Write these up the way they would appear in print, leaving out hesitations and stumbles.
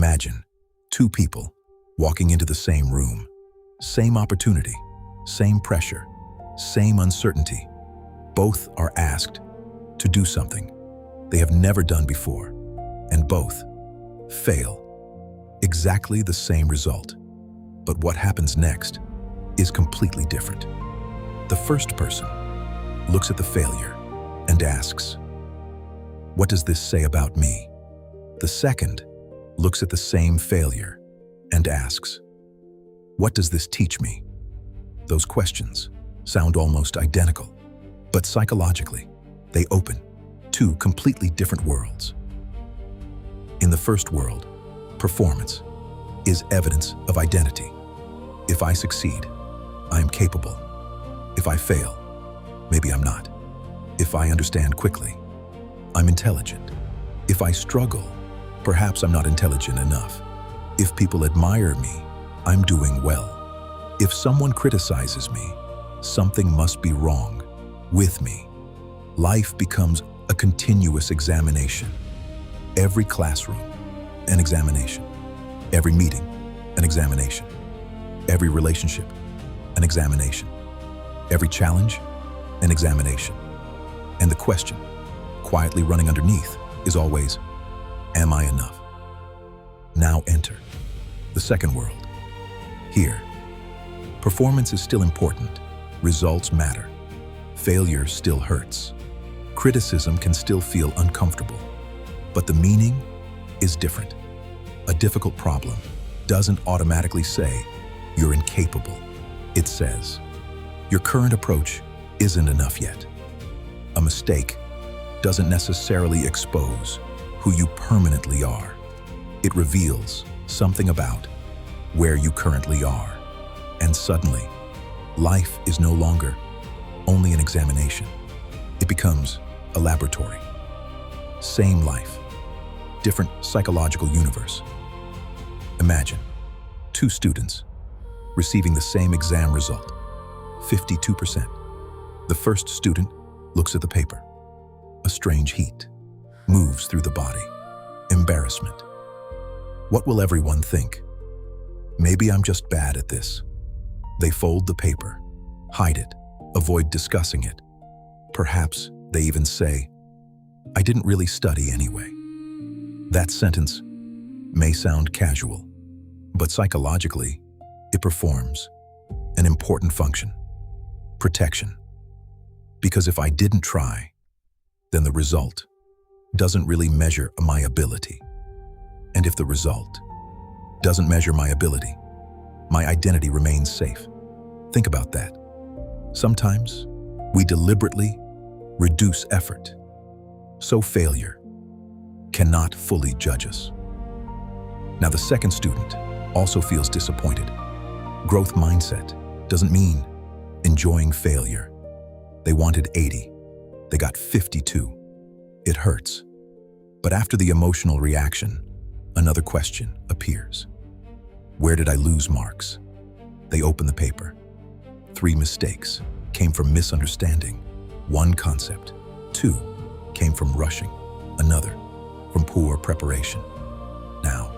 Imagine two people walking into the same room, same opportunity, same pressure, same uncertainty. Both are asked to do something they have never done before, and both fail. Exactly the same result, but what happens next is completely different. The first person looks at the failure and asks, "What does this say about me?" The second looks at the same failure and asks, "What does this teach me?" Those questions sound almost identical, but psychologically, they open two completely different worlds. In the first world, performance is evidence of identity. If I succeed, I am capable. If I fail, maybe I'm not. If I understand quickly, I'm intelligent. If I struggle, perhaps I'm not intelligent enough. If people admire me, I'm doing well. If someone criticizes me, something must be wrong with me. Life becomes a continuous examination. Every classroom, an examination. Every meeting, an examination. Every relationship, an examination. Every challenge, an examination. And the question, quietly running underneath, is always, am I enough? Now enter the second world. Here, performance is still important. Results matter. Failure still hurts. Criticism can still feel uncomfortable. But the meaning is different. A difficult problem doesn't automatically say you're incapable. It says your current approach isn't enough yet. A mistake doesn't necessarily expose who you permanently are. It reveals something about where you currently are. And suddenly, life is no longer only an examination. It becomes a laboratory. Same life, different psychological universe. Imagine two students receiving the same exam result, 52%. The first student looks at the paper. A strange heat moves through the body. Embarrassment. What will everyone think? Maybe I'm just bad at this. They fold the paper, hide it, avoid discussing it. Perhaps they even say, "I didn't really study anyway." That sentence may sound casual, but psychologically, it performs an important function: protection. Because if I didn't try, then the result doesn't really measure my ability. And if the result doesn't measure my ability, my identity remains safe. Think about that. Sometimes we deliberately reduce effort, so failure cannot fully judge us. Now, the second student also feels disappointed. Growth mindset doesn't mean enjoying failure. They wanted 80. They got 52. It hurts. But after the emotional reaction, another question appears. Where did I lose marks? They open the paper. 3 mistakes came from misunderstanding 1 concept. 2 came from rushing. Another from poor preparation. Now,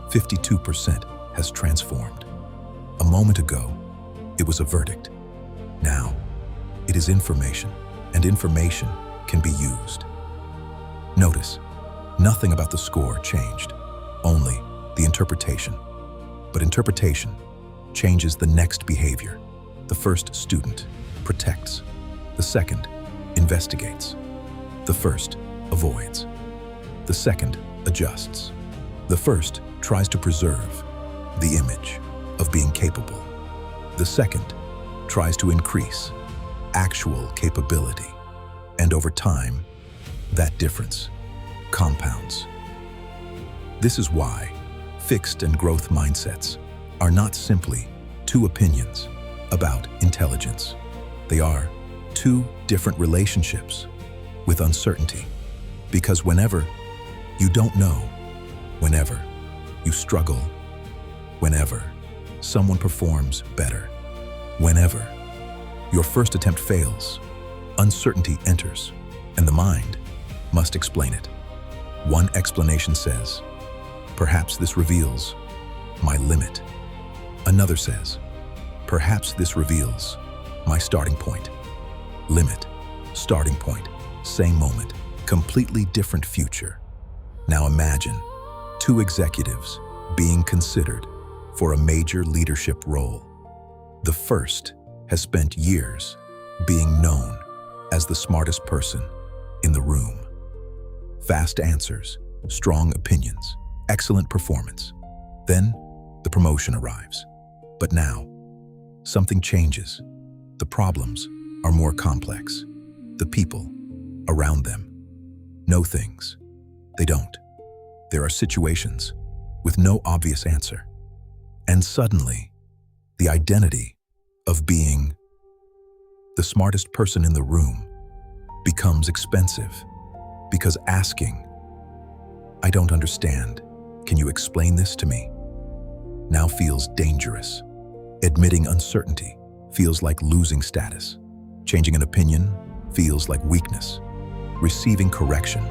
52% has transformed. A moment ago, it was a verdict. Now, it is information, and information can be used. Notice, nothing about the score changed, only the interpretation. But interpretation changes the next behavior. The first student protects. The second investigates. The first avoids. The second adjusts. The first tries to preserve the image of being capable. The second tries to increase actual capability. And over time, that difference compounds. This is why fixed and growth mindsets are not simply 2 opinions about intelligence. They are 2 different relationships with uncertainty. Because whenever you don't know, whenever you struggle, whenever someone performs better, whenever your first attempt fails, uncertainty enters, and the mind must explain it. One explanation says, Perhaps this reveals my limit. Another says, perhaps this reveals my starting point. Limit, starting point, same moment, completely different future. Now imagine two executives being considered for a major leadership role. The first has spent years being known as the smartest person in the room. Fast answers, strong opinions, excellent performance. Then the promotion arrives. But now, something changes. The problems are more complex. The people around them know things. They don't. There are situations with no obvious answer. And suddenly, the identity of being the smartest person in the room becomes expensive because asking, "I don't understand, can you explain this to me?" now feels dangerous. Admitting uncertainty feels like losing status. Changing an opinion feels like weakness. Receiving correction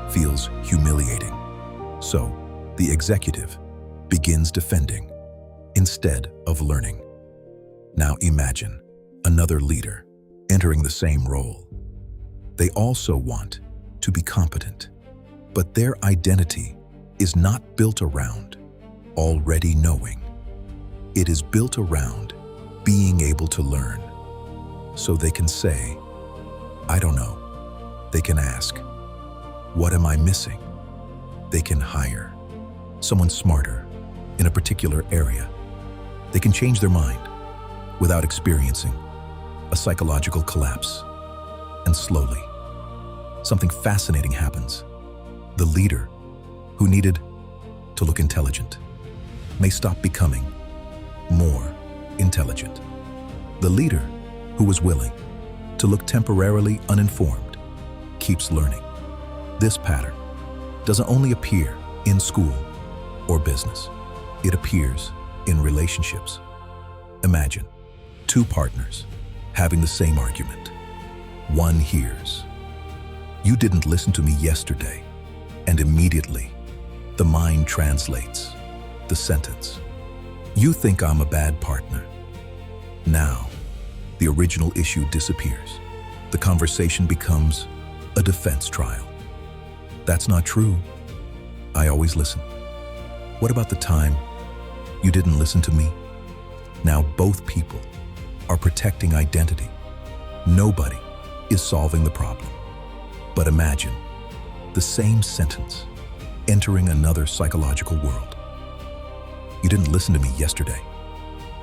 feels humiliating. So, the executive begins defending instead of learning. Now imagine another leader entering the same role. They also want to be competent, but their identity is not built around already knowing. It is built around being able to learn. So they can say, "I don't know." They can ask, "What am I missing?" They can hire someone smarter in a particular area. They can change their mind without experiencing a psychological collapse. And slowly, something fascinating happens. The leader who needed to look intelligent may stop becoming more intelligent. The leader who was willing to look temporarily uninformed keeps learning. This pattern doesn't only appear in school or business. It appears in relationships. Imagine two partners having the same argument. One hears, "You didn't listen to me yesterday," and immediately the mind translates the sentence, "You think I'm a bad partner." Now, the original issue disappears. The conversation becomes a defense trial. "That's not true. I always listen." "What about the time you didn't listen to me?" Now both people are protecting identity. Nobody is solving the problem. But imagine the same sentence entering another psychological world. "You didn't listen to me yesterday."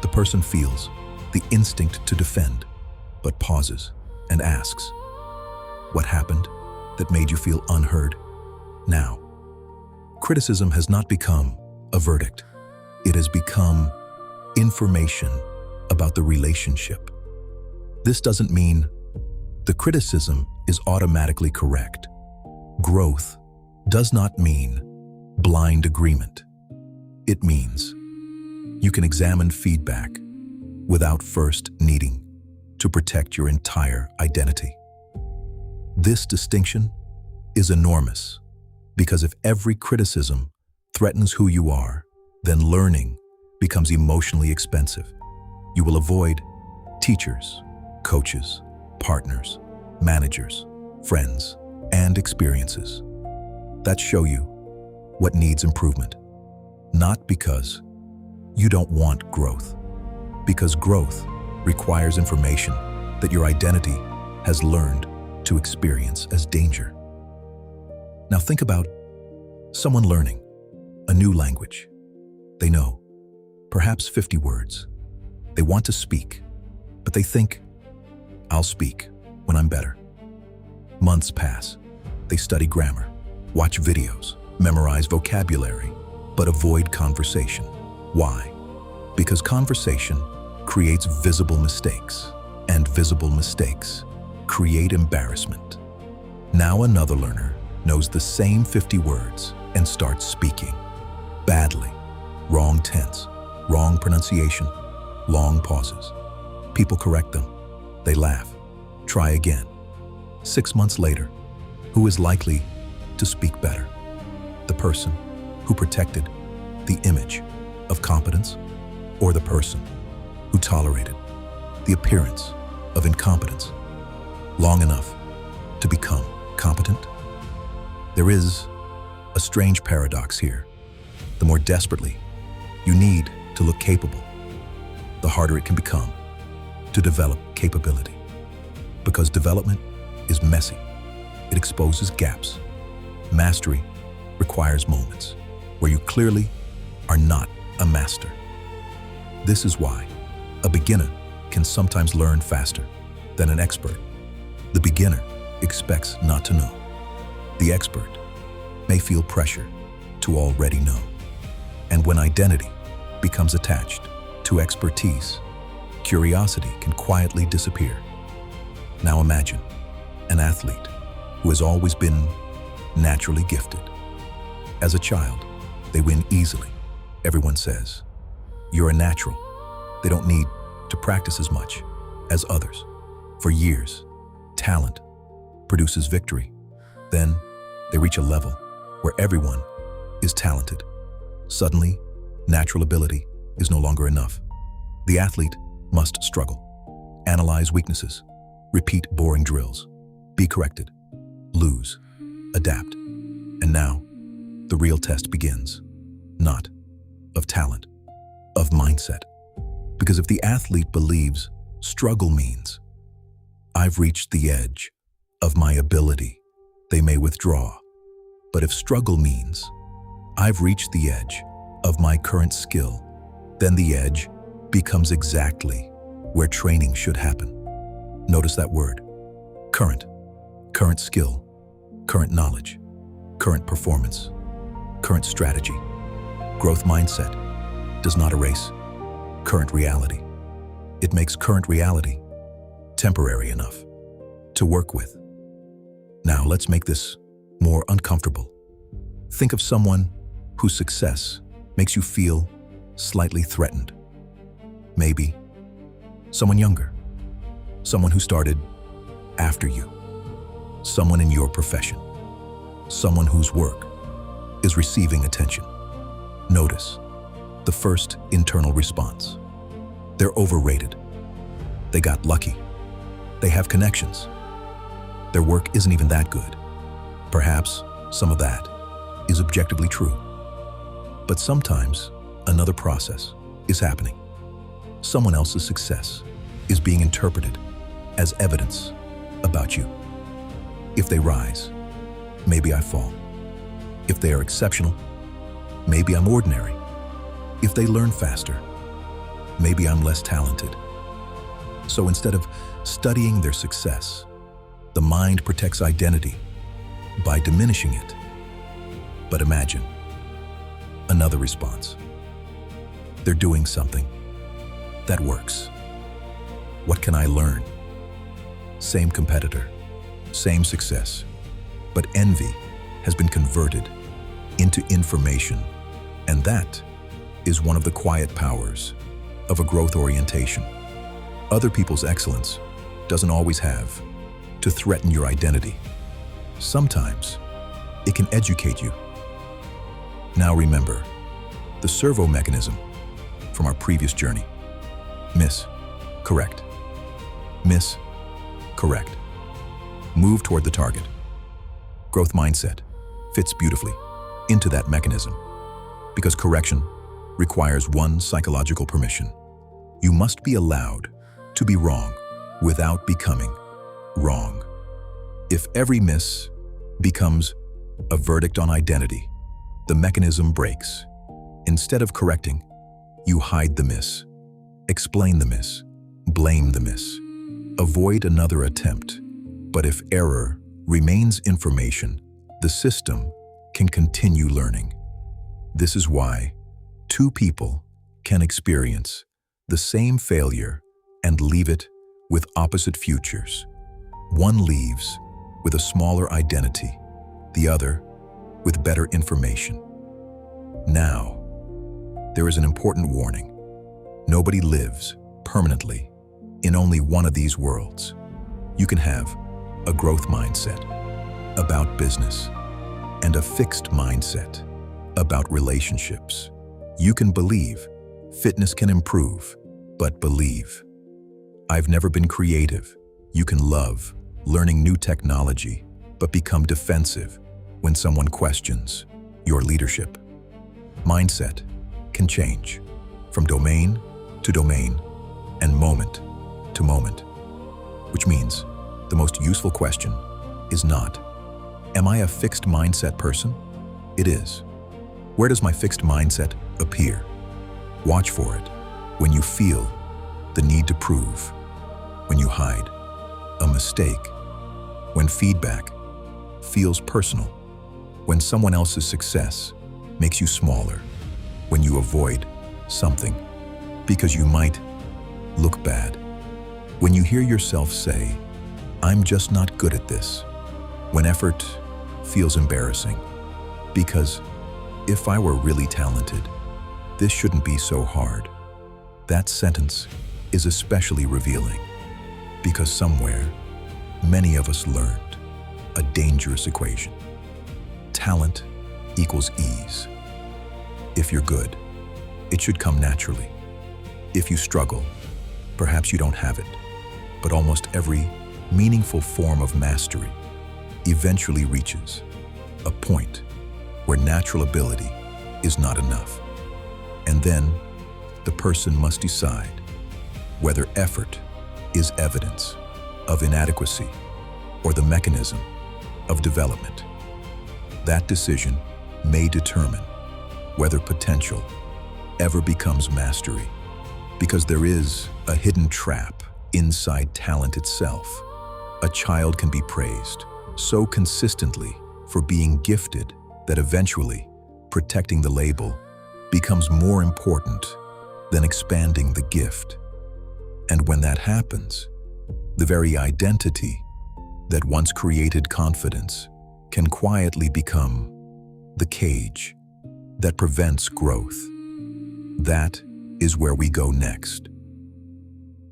The person feels the instinct to defend, but pauses and asks, "What happened that made you feel unheard?" Now, criticism has not become a verdict. It has become information about the relationship. This doesn't mean the criticism is automatically correct. Growth does not mean blind agreement. It means you can examine feedback without first needing to protect your entire identity. This distinction is enormous because if every criticism threatens who you are, then learning becomes emotionally expensive. You will avoid teachers, coaches, partners, managers, friends, and experiences that show you what needs improvement. Not because you don't want growth, because growth requires information that your identity has learned to experience as danger. Now think about someone learning a new language. They know perhaps 50 words. They want to speak, but they think, "I'll speak when I'm better." Months pass. They study grammar, watch videos, memorize vocabulary, but avoid conversation. Why? Because conversation creates visible mistakes, and visible mistakes create embarrassment. Now another learner knows the same 50 words and starts speaking badly. Wrong tense, wrong pronunciation, long pauses. People correct them. They laugh. Try again. 6 months later, who is likely to speak better? The person who protected the image of competence or the person who tolerated the appearance of incompetence long enough to become competent? There is a strange paradox here. The more desperately you need to look capable, the harder it can become to develop capability. Because development is messy. It exposes gaps. Mastery requires moments where you clearly are not a master. This is why a beginner can sometimes learn faster than an expert. The beginner expects not to know. The expert may feel pressure to already know. And when identity becomes attached to expertise, curiosity can quietly disappear. Now imagine an athlete who has always been naturally gifted. As a child, they win easily. Everyone says, "You're a natural." They don't need to practice as much as others. For years, talent produces victory. Then they reach a level where everyone is talented. Suddenly, natural ability is no longer enough. The athlete must struggle, analyze weaknesses, repeat boring drills, be corrected, lose, adapt. And now, the real test begins. Not of talent, of mindset. Because if the athlete believes struggle means, "I've reached the edge of my ability," they may withdraw. But if struggle means, "I've reached the edge of my current skill," then the edge becomes exactly where training should happen. Notice that word, current. Current skill, current knowledge, current performance, current strategy. Growth mindset does not erase current reality. It makes current reality temporary enough to work with. Now let's make this more uncomfortable. Think of someone whose success makes you feel slightly threatened. Maybe someone younger, someone who started after you, someone in your profession, someone whose work is receiving attention. Notice the first internal response. They're overrated. They got lucky. They have connections. Their work isn't even that good. Perhaps some of that is objectively true. But sometimes another process is happening. Someone else's success is being interpreted as evidence about you. If they rise, maybe I fall. If they are exceptional, maybe I'm ordinary. If they learn faster, maybe I'm less talented. So instead of studying their success, the mind protects identity by diminishing it. But imagine another response. They're doing something that works. What can I learn? Same competitor, same success, but envy has been converted into information, and that is one of the quiet powers of a growth orientation. Other people's excellence doesn't always have to threaten your identity. Sometimes it can educate you. Now remember the servo mechanism from our previous journey. Miss, correct. Miss, correct. Move toward the target. Growth mindset fits beautifully into that mechanism because correction requires one psychological permission. You must be allowed to be wrong without becoming wrong. If every miss becomes a verdict on identity, the mechanism breaks. Instead of correcting, you hide the miss, explain the miss, blame the miss, avoid another attempt. But if error remains information, the system can continue learning. This is why two people can experience the same failure and leave it with opposite futures. One leaves with a smaller identity, the other with better information. Now, there is an important warning. Nobody lives permanently in only one of these worlds. You can have a growth mindset about business and a fixed mindset about relationships. You can believe. Fitness can improve, but believe. I've never been creative. You can love, learning new technology, but become defensive when someone questions your leadership. Mindset can change from domain to domain and moment to moment, which means the most useful question is not, am I a fixed mindset person? It is, where does my fixed mindset appear? Watch for it when you feel the need to prove, when you hide a mistake, when feedback feels personal, when someone else's success makes you smaller, when you avoid something because you might look bad, when you hear yourself say, I'm just not good at this, when effort feels embarrassing, because if I were really talented, this shouldn't be so hard. That sentence is especially revealing because somewhere many of us learned a dangerous equation. Talent equals ease. If you're good, it should come naturally. If you struggle, perhaps you don't have it. But almost every meaningful form of mastery eventually reaches a point where natural ability is not enough. And then the person must decide whether effort is evidence of inadequacy or the mechanism of development. That decision may determine whether potential ever becomes mastery, because there is a hidden trap inside talent itself. A child can be praised so consistently for being gifted that eventually protecting the label becomes more important than expanding the gift. And when that happens, the very identity that once created confidence can quietly become the cage that prevents growth. That is where we go next.